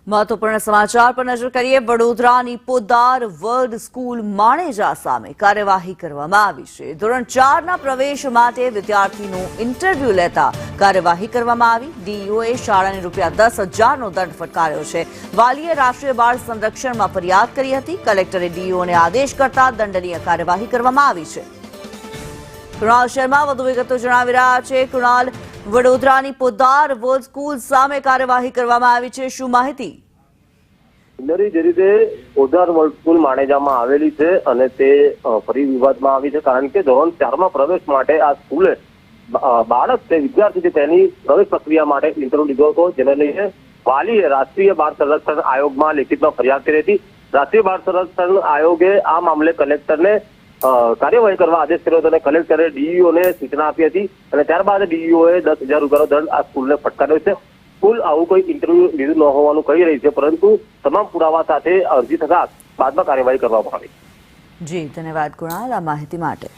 મહત્વપૂર્ણ સમાચાર પર નજર કરીએ। વડોદરાની પોદ્દાર વર્લ્ડ સ્કૂલ માણેજા સામે કાર્યવાહી કરવામાં આવી છે। ધોરણ 4ના પ્રવેશ માટે વિદ્યાર્થીનું ઇન્ટરવ્યુ લેતા કાર્યવાહી કરવામાં આવી। ડીઈઓએ શાળાને ₹10,000નો દંડ ફટકાર્યો છે। વાલીએ રાષ્ટ્રીય બાળ સંરક્ષણમાં ફરિયાદ કરી હતી। કલેક્ટરે ડીઈઓને આદેશ કરતા દંડનીય કાર્યવાહી કરવામાં આવી છે। કૃણાલ શર્મા વધુ વિગતો જણાવી રહ્યા છે। કૃણાલ, વડોદરાની પોદ્દાર વર્લ્ડ સ્કૂલ સામે કાર્યવાહી કરવામાં આવી છે, શું માહિતી? જે રીતે પોદ્દાર વર્લ્ડ સ્કૂલ માણેજામાં આવેલી છે અને તે ફરી વિવાદમાં આવી છે, કારણ કે ધોરણ 4માં પ્રવેશ માટે આ સ્કૂલે બાળક તે વિદ્યાર્થી છે તેની પ્રવેશ પ્રક્રિયા માટે ઇન્ટરવ્યુ લીધો હતો, જેને લઈને વાલીએ રાષ્ટ્રીય બાળ સંરક્ષણ આયોગમાં લેખિતમાં ફરિયાદ કરી હતી। રાષ્ટ્રીય બાળ સંરક્ષણ આયોગે આ મામલે કલેક્ટરને કાર્યવાહી કરવા આદેશ કર્યો હતો અને કલેક્ટરે ડીઈઓને સૂચના આપી હતી અને ત્યારબાદ ડીઈઓએ ₹10,000નો દંડ આ સ્કૂલને ફટકાર્યો છે। સ્કૂલ આવું કોઈ ઇન્ટરવ્યુ લીધું ન હોવાનું કહી રહી છે, પરંતુ તમામ પુરાવા સાથે અરજી થતા બાદમાં કાર્યવાહી કરવામાં આવી। જી, ધન્યવાદ કૃણાલ આ માહિતી માટે।